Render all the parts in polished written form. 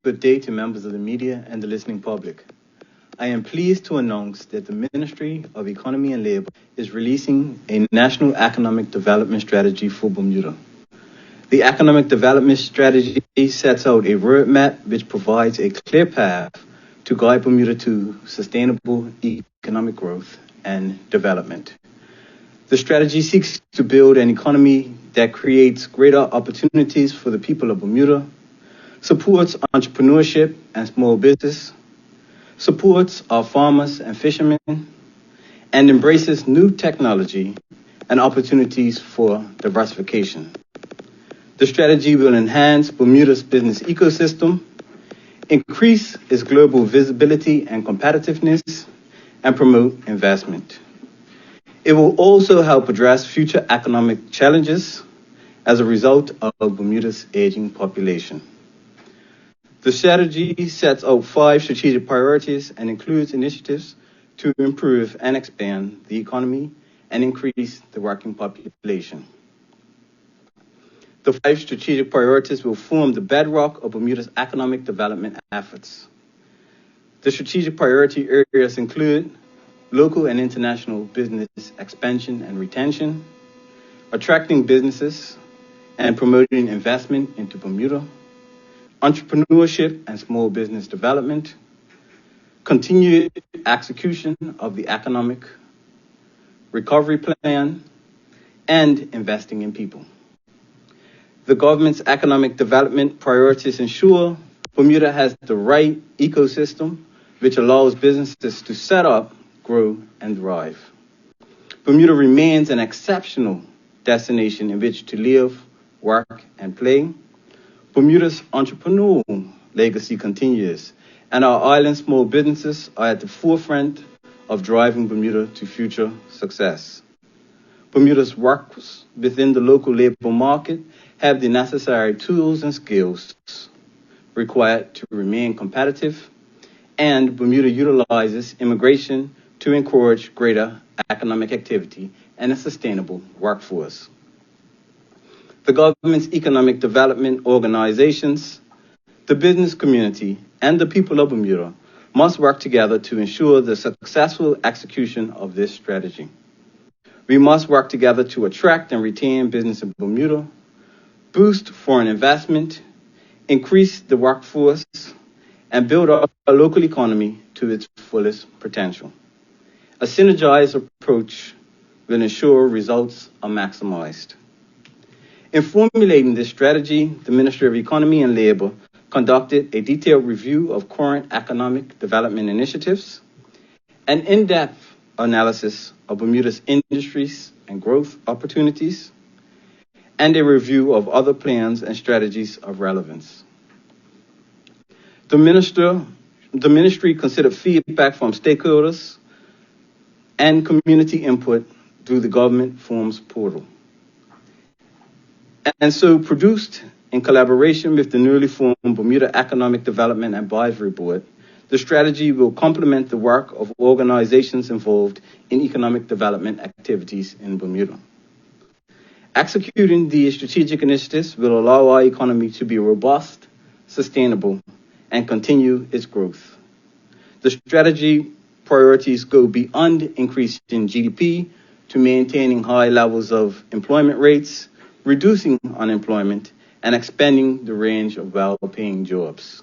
good day to members of the media and the listening public. I am pleased to announce that the Ministry of Economy and Labour is releasing a national economic development strategy for Bermuda. The economic development strategy sets out a roadmap which provides a clear path to guide Bermuda to sustainable economic growth and development. The strategy seeks to build an economy that creates greater opportunities for the people of Bermuda, supports entrepreneurship and small business, supports our farmers and fishermen, and embraces new technology and opportunities for diversification. The strategy will enhance Bermuda's business ecosystem, increase its global visibility and competitiveness, and promote investment. It will also help address future economic challenges as a result of Bermuda's aging population. The strategy sets out 5 strategic priorities and includes initiatives to improve and expand the economy and increase the working population. The 5 strategic priorities will form the bedrock of Bermuda's economic development efforts. The strategic priority areas include local and international business expansion and retention, attracting businesses and promoting investment into Bermuda, entrepreneurship and small business development, continued execution of the economic recovery plan, and investing in people. The government's economic development priorities ensure Bermuda has the right ecosystem which allows businesses to set up, grow, and thrive. Bermuda remains an exceptional destination in which to live, work, and play. Bermuda's entrepreneurial legacy continues, and our island small businesses are at the forefront of driving Bermuda to future success. Bermuda's workers within the local labor market have the necessary tools and skills required to remain competitive, and Bermuda utilizes immigration to encourage greater economic activity and a sustainable workforce. The government's economic development organizations, the business community, and the people of Bermuda must work together to ensure the successful execution of this strategy. We must work together to attract and retain business in Bermuda, boost foreign investment, increase the workforce, and build our local economy to its fullest potential. A synergized approach will ensure results are maximized. In formulating this strategy, the Ministry of Economy and Labour conducted a detailed review of current economic development initiatives, an in-depth analysis of Bermuda's industries and growth opportunities, and a review of other plans and strategies of relevance. The Ministry considered feedback from stakeholders and community input through the Government Forms portal, and so produced, in collaboration with the newly formed Bermuda Economic Development Advisory Board, the strategy will complement the work of organizations involved in economic development activities in Bermuda. Executing these strategic initiatives will allow our economy to be robust, sustainable, and continue its growth. The strategy priorities go beyond increasing GDP to maintaining high levels of employment rates, reducing unemployment, and expanding the range of well-paying jobs.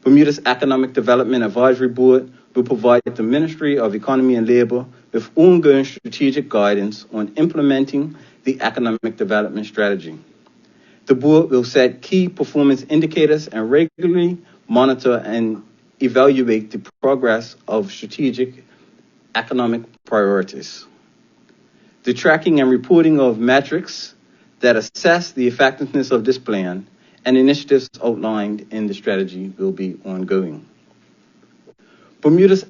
Bermuda's Economic Development Advisory Board will provide the Ministry of Economy and Labour with ongoing strategic guidance on implementing the economic development strategy. The board will set key performance indicators and regularly monitor and evaluate the progress of strategic economic priorities. The tracking and reporting of metrics that assess the effectiveness of this plan and initiatives outlined in the strategy will be ongoing. Bermuda's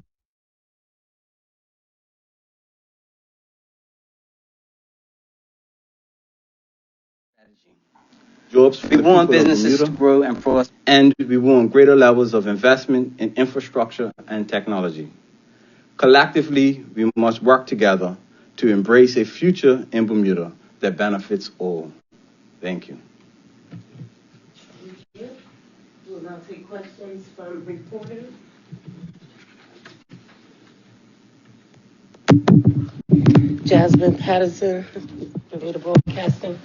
jobs for the people of businesses to grow and prosper, and we want greater levels of investment in infrastructure and technology. Collectively, we must work together to embrace a future in Bermuda that benefits all. Thank you. I'll take questions from reporters. Jasmine Patterson, Bermuda Broadcasting.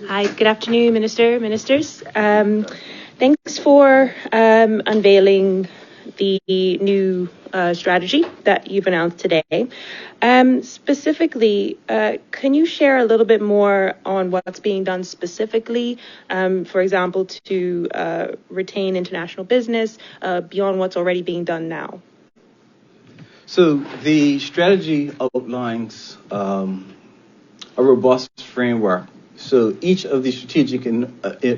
Hi, good afternoon, Ministers. Thanks for unveiling the new strategy that you've announced today. Specifically, can you share a little bit more on what's being done specifically, for example, to retain international business beyond what's already being done now? So the strategy outlines a robust framework. So each of the strategic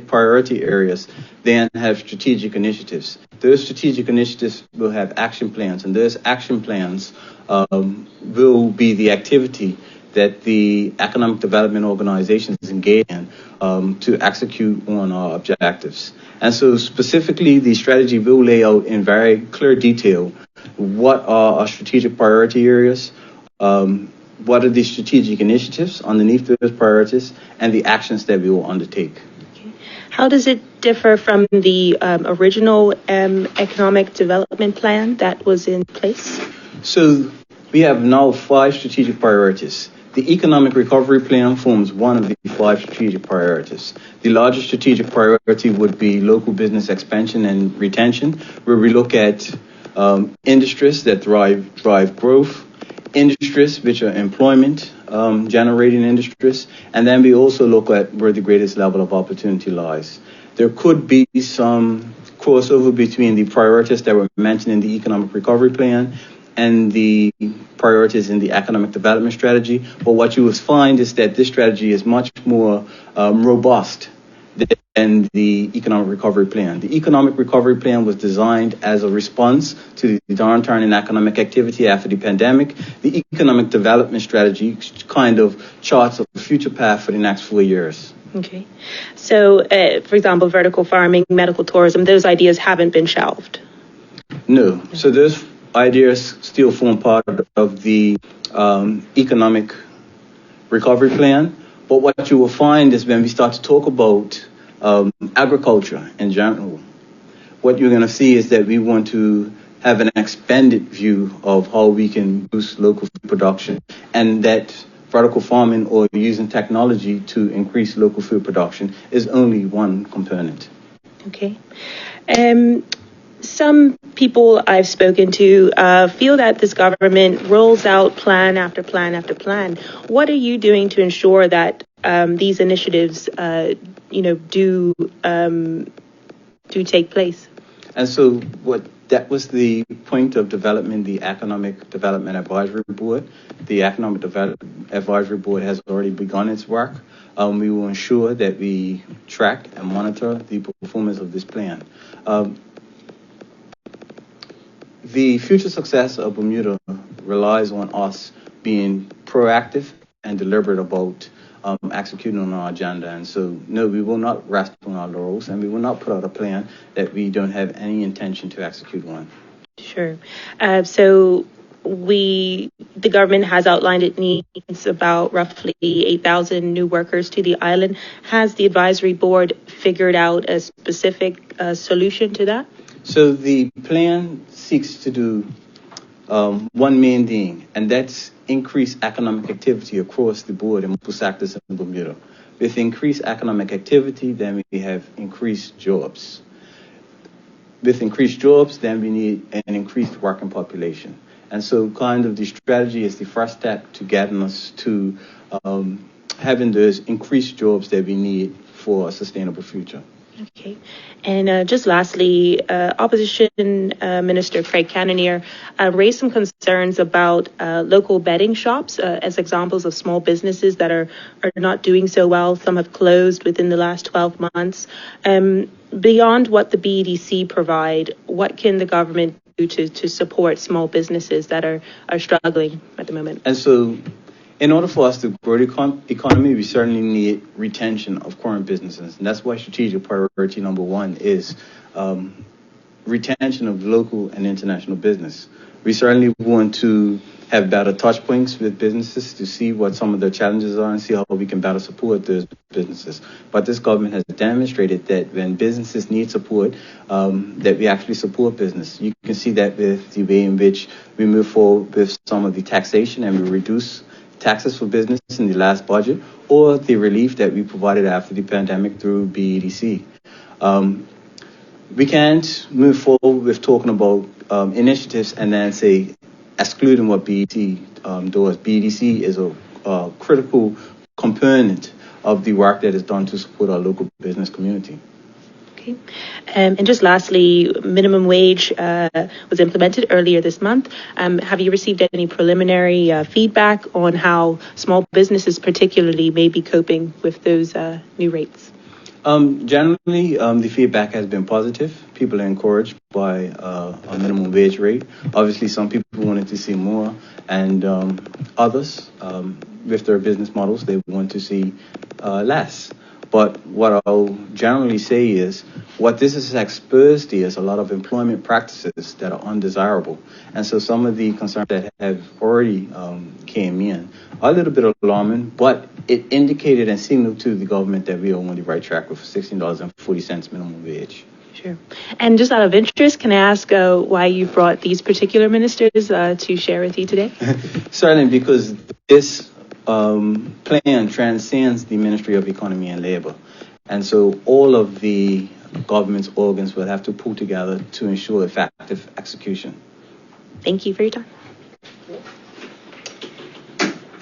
priority areas then have strategic initiatives. Those strategic initiatives will have action plans, and those action plans will be the activity that the economic development organizations engage in to execute on our objectives. And so specifically, the strategy will lay out in very clear detail what are our strategic priority areas, what are the strategic initiatives underneath those priorities, and the actions that we will undertake. Okay. How does it differ from the original economic development plan that was in place? So we have now 5 strategic priorities. The economic recovery plan forms one of the 5 strategic priorities. The largest strategic priority would be local business expansion and retention, where we look at industries that drive growth, industries which are employment generating industries, and then we also look at where the greatest level of opportunity lies. There could be some crossover between the priorities that were mentioned in the economic recovery plan and the priorities in the economic development strategy, but what you will find is that this strategy is much more robust than the economic recovery plan. The economic recovery plan was designed as a response to the downturn in economic activity after the pandemic. The economic development strategy kind of charts a future path for the next 4 years. Okay. So, for example, vertical farming, medical tourism, those ideas haven't been shelved? No. So those ideas still form part of the economic recovery plan. But what you will find is when we start to talk about agriculture in general, what you're going to see is that we want to have an expanded view of how we can boost local food production, and that vertical farming or using technology to increase local food production is only one component. Okay. Some people I've spoken to feel that this government rolls out plan after plan after plan. What are you doing to ensure that these initiatives, do take place? And so that was the point of development, the Economic Development Advisory Board. The Economic Development Advisory Board has already begun its work. We will ensure that we track and monitor the performance of this plan. The future success of Bermuda relies on us being proactive and deliberate about executing on our agenda. And so, no, we will not rest on our laurels, and we will not put out a plan that we don't have any intention to execute on. Sure. So the government has outlined it needs about roughly 8,000 new workers to the island. Has the advisory board figured out a specific solution to that? So the plan seeks to do one main thing, and that's increase economic activity across the board in multiple sectors in Bermuda. With increased economic activity, then we have increased jobs. With increased jobs, then we need an increased working population. And so kind of the strategy is the first step to getting us to having those increased jobs that we need for a sustainable future. Okay. And just lastly, Opposition Minister Craig Cannonier raised some concerns about local bedding shops as examples of small businesses that are not doing so well. Some have closed within the last 12 months. Beyond what the BEDC provide, what can the government do to support small businesses that are struggling at the moment? And so in order for us to grow the economy, we certainly need retention of current businesses. And that's why strategic priority number 1 is retention of local and international business. We certainly want to have better touch points with businesses to see what some of their challenges are and see how we can better support those businesses. But this government has demonstrated that when businesses need support, that we actually support business. You can see that with the way in which we move forward with some of the taxation and we reduce taxes for business in the last budget, or the relief that we provided after the pandemic through BEDC. We can't move forward with talking about initiatives and then say excluding what BEDC does. BEDC is a critical component of the work that is done to support our local business community. Okay. And just lastly, minimum wage was implemented earlier this month. Have you received any preliminary feedback on how small businesses particularly may be coping with those new rates? Generally, the feedback has been positive. People are encouraged by a minimum wage rate. Obviously, some people wanted to see more, and others, with their business models, they want to see less. But what I'll generally say is what this has exposed is a lot of employment practices that are undesirable. And so some of the concerns that have already came in are a little bit alarming, but it indicated and signaled to the government that we are on the right track with $16.40 minimum wage. Sure. And just out of interest, can I ask why you brought these particular ministers to share with you today? Certainly, because this plan transcends the Ministry of Economy and Labor. And so all of the government's organs will have to pull together to ensure effective execution. Thank you for your time.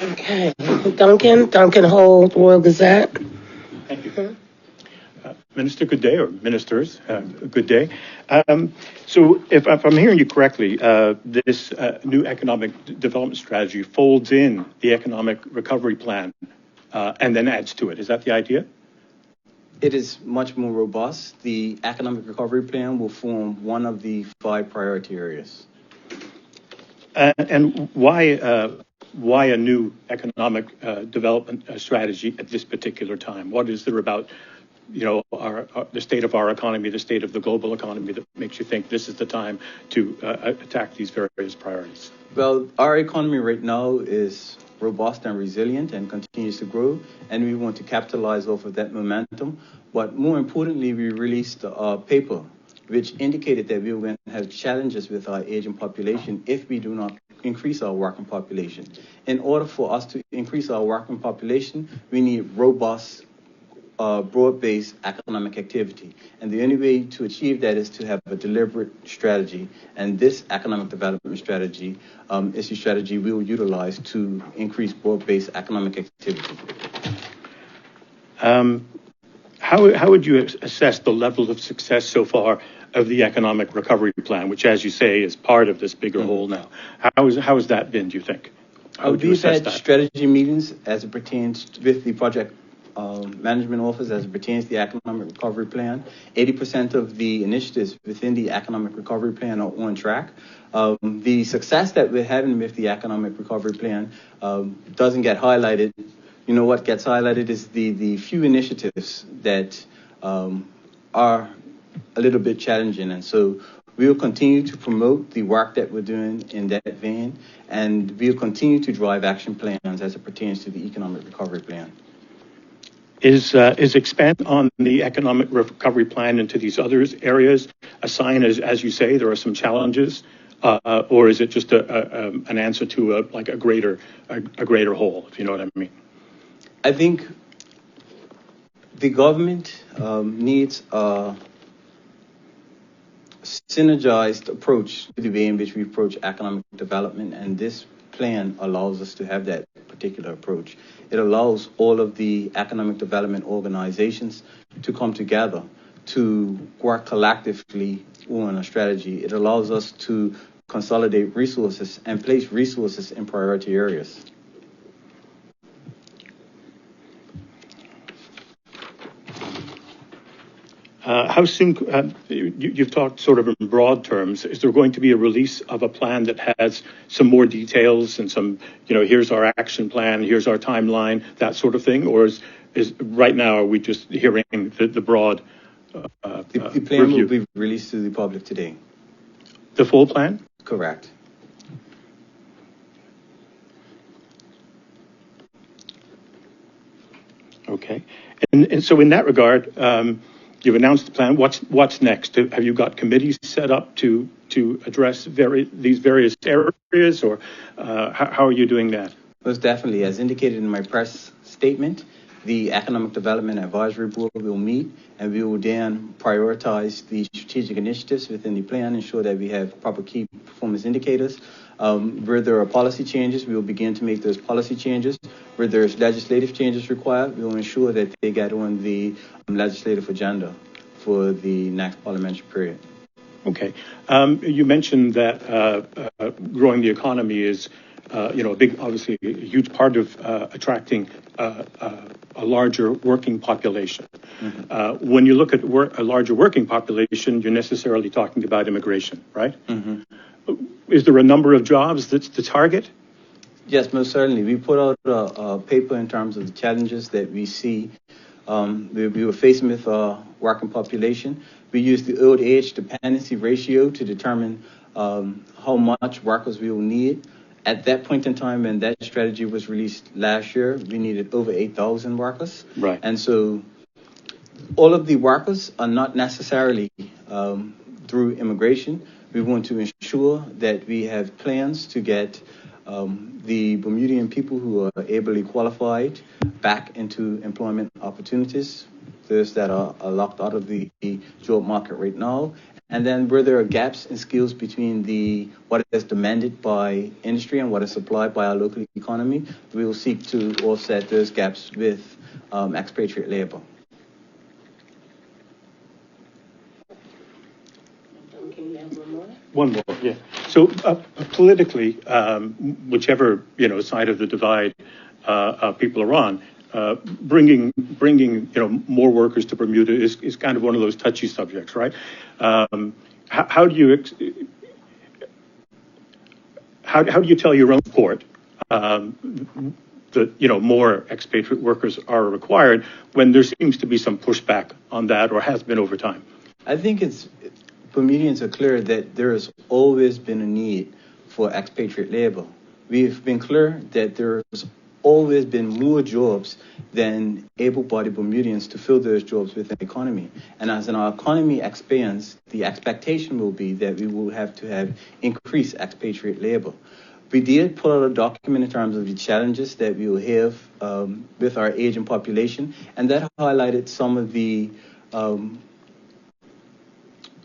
Okay. Duncan Holt, Royal Gazette. Thank you. Minister, good day, or ministers, good day. So if I'm hearing you correctly, this new economic development strategy folds in the economic recovery plan and then adds to it. Is that the idea? It is much more robust. The economic recovery plan will form one of the 5 priority areas. And why a new economic development strategy at this particular time? What is there about the state of our economy, the state of the global economy that makes you think this is the time to attack these various priorities? Well, our economy right now is robust and resilient and continues to grow, and we want to capitalize off of that momentum. But more importantly, we released a paper which indicated that we were going to have challenges with our aging population if we do not increase our working population. In order for us to increase our working population, we need robust broad-based economic activity. And the only way to achieve that is to have a deliberate strategy. And this economic development strategy is a strategy we will utilize to increase broad-based economic activity. How would you assess the level of success so far of the economic recovery plan, which, as you say, is part of this bigger whole now? How has that been, do you think? How would you We've assess had that? strategy meetings as it pertains with the project management office as it pertains to the economic recovery plan. 80% of the initiatives within the economic recovery plan are on track. The success that we're having with the economic recovery plan doesn't get highlighted. You know what gets highlighted is the few initiatives that are a little bit challenging. And so we'll continue to promote the work that we're doing in that vein, and we'll continue to drive action plans as it pertains to the economic recovery plan. Is expand on the economic recovery plan into these other areas a sign, as you say, there are some challenges, or is it just an answer to a greater whole, if you know what I mean? I think the government needs a synergized approach to the way in which we approach economic development, and this plan allows us to have that particular approach. It allows all of the economic development organizations to come together to work collectively on a strategy. It allows us to consolidate resources and place resources in priority areas. How soon, you've talked sort of in broad terms, is there going to be a release of a plan that has some more details and some, here's our action plan, here's our timeline, that sort of thing? Or is right now, are we just hearing the broad The plan review? will be released to the public today. The full plan? Correct. Okay. And so in that regard, you've announced the plan. What's next? Have you got committees set up to address these various areas, or how are you doing that? Most definitely. As indicated in my press statement, the Economic Development Advisory Board will meet, and we will then prioritize the strategic initiatives within the plan, ensure that we have proper key performance indicators. Where there are policy changes, we will begin to make those policy changes. Where there's legislative changes required, we will ensure that they get on the legislative agenda for the next parliamentary period. Okay. You mentioned that growing the economy is, obviously a huge part of attracting a larger working population. Mm-hmm. When you look at a larger working population, you're necessarily talking about immigration, right? Mm-hmm. Is there a number of jobs that's the target? Yes, most certainly. We put out a paper in terms of the challenges that we see. We were facing with a working population. We used the old age dependency ratio to determine how much workers we will need. At that point in time, when that strategy was released last year, we needed over 8,000 workers. Right. And so all of the workers are not necessarily through immigration. We want to ensure that we have plans to get the Bermudian people who are ably qualified back into employment opportunities, those that are locked out of the job market right now. And then where there are gaps in skills between what is demanded by industry and what is supplied by our local economy, we will seek to offset those gaps with expatriate labor. One more, yeah. So politically, whichever side of the divide people are on, bringing more workers to Bermuda is kind of one of those touchy subjects, right? How do you tell your own court that more expatriate workers are required when there seems to be some pushback on that, or has been over time? I think Bermudians are clear that there has always been a need for expatriate labor. We've been clear that there's always been more jobs than able-bodied Bermudians to fill those jobs within the economy. And as our economy expands, the expectation will be that we will have to have increased expatriate labor. We did put out a document in terms of the challenges that we will have with our aging population, and that highlighted some of the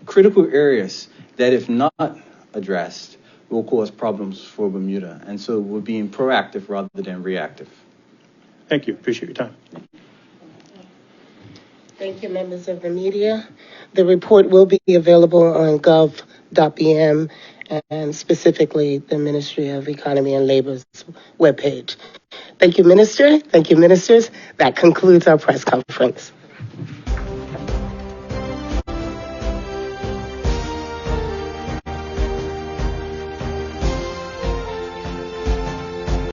critical areas that, if not addressed, will cause problems for Bermuda. And so we're being proactive rather than reactive. Thank you. Appreciate your time. Thank you, members of the media. The report will be available on gov.bm and specifically the Ministry of Economy and Labor's webpage. Thank you, Minister. Thank you, ministers. That concludes our press conference.